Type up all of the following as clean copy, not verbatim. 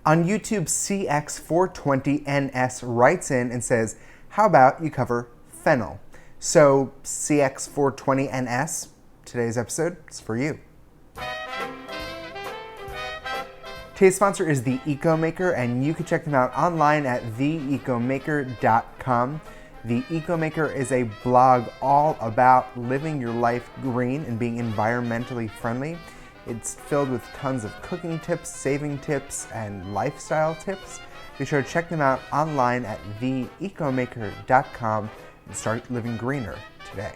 On YouTube, CX420NS writes in and says, how about you cover fennel? So CX420NS, today's episode is for you. Today's sponsor is The Eco Maker, and you can check them out online at theecomaker.com. The Eco Maker is a blog all about living your life green and being environmentally friendly. It's filled with tons of cooking tips, saving tips, and lifestyle tips. Be sure to check them out online at theecomaker.com and start living greener today.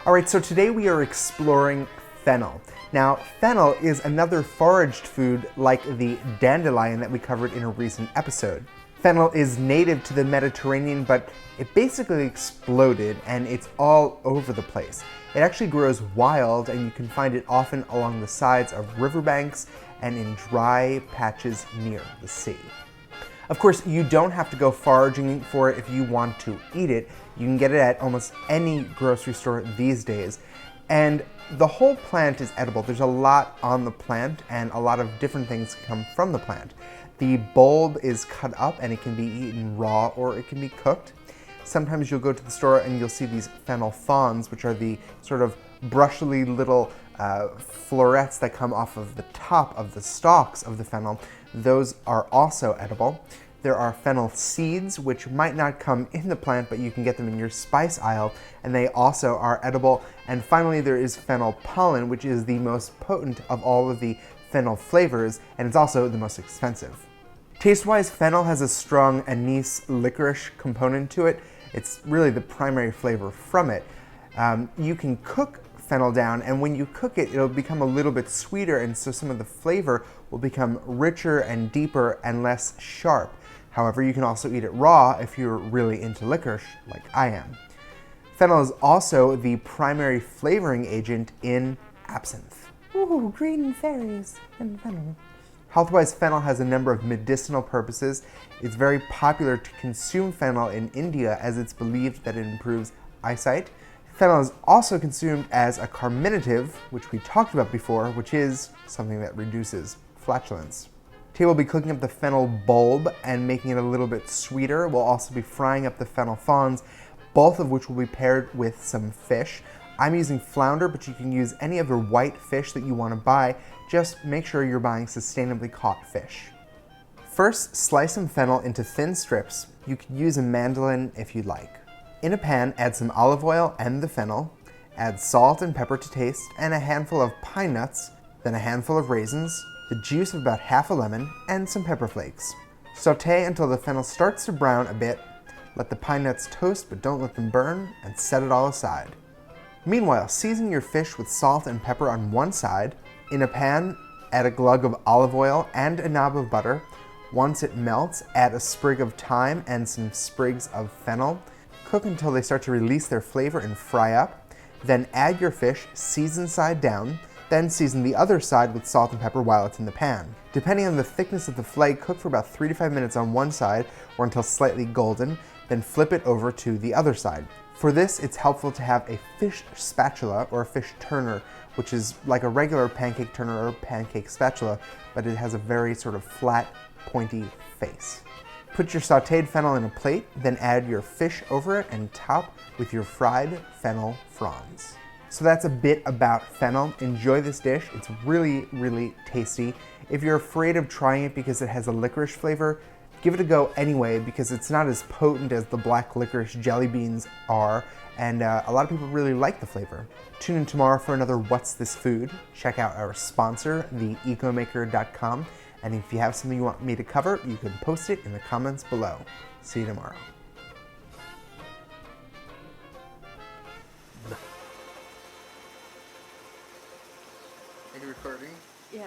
All right, so today we are exploring fennel. Now, fennel is another foraged food like the dandelion that we covered in a recent episode. Fennel is native to the Mediterranean, but it basically exploded and it's all over the place. It actually grows wild, and you can find it often along the sides of riverbanks and in dry patches near the sea. Of course, you don't have to go foraging for it if you want to eat it. You can get it at almost any grocery store these days. And the whole plant is edible. There's a lot on the plant, and a lot of different things come from the plant. The bulb is cut up and it can be eaten raw or it can be cooked. Sometimes you'll go to the store and you'll see these fennel fronds, which are the sort of brushily little florets that come off of the top of the stalks of the fennel. Those are also edible. There are fennel seeds, which might not come in the plant, but you can get them in your spice aisle, and they also are edible. And finally, there is fennel pollen, which is the most potent of all of the fennel flavors, and it's also the most expensive. Taste-wise, fennel has a strong anise licorice component to it. It's really the primary flavor from it. You can cook fennel down, and when you cook it, it'll become a little bit sweeter, and so some of the flavor will become richer and deeper and less sharp. However, you can also eat it raw if you're really into licorice, like I am. Fennel is also the primary flavoring agent in absinthe. Ooh, green fairies and fennel. Health-wise, fennel has a number of medicinal purposes. It's very popular to consume fennel in India, as it's believed that it improves eyesight. Fennel is also consumed as a carminative, which we talked about before, which is something that reduces flatulence. Today we'll be cooking up the fennel bulb and making it a little bit sweeter. We'll also be frying up the fennel fronds, both of which will be paired with some fish. I'm using flounder, but you can use any other white fish that you want to buy. Just make sure you're buying sustainably caught fish. First, slice some fennel into thin strips. You could use a mandolin if you'd like. In a pan, add some olive oil and the fennel. Add salt and pepper to taste, and a handful of pine nuts, then a handful of raisins, the juice of about half a lemon, and some pepper flakes. Saute until the fennel starts to brown a bit. Let the pine nuts toast, but don't let them burn, and set it all aside. Meanwhile, season your fish with salt and pepper on one side. In a pan, add a glug of olive oil and a knob of butter. Once it melts, add a sprig of thyme and some sprigs of fennel. Cook until they start to release their flavor and fry up. Then add your fish, season side down. Then season the other side with salt and pepper while it's in the pan. Depending on the thickness of the fillet, cook for about 3 to 5 minutes on one side or until slightly golden, then flip it over to the other side. For this, it's helpful to have a fish spatula or a fish turner, which is like a regular pancake turner or pancake spatula, but it has a very sort of flat, pointy face. Put your sauteed fennel in a plate, then add your fish over it and top with your fried fennel fronds. So that's a bit about fennel. Enjoy this dish. It's really, really tasty. If you're afraid of trying it because it has a licorice flavor, give it a go anyway, because it's not as potent as the black licorice jelly beans are, and a lot of people really like the flavor. Tune in tomorrow for another What's This Food. Check out our sponsor, theecomaker.com, and if you have something you want me to cover, you can post it in the comments below. See you tomorrow. Are you recording? Yeah.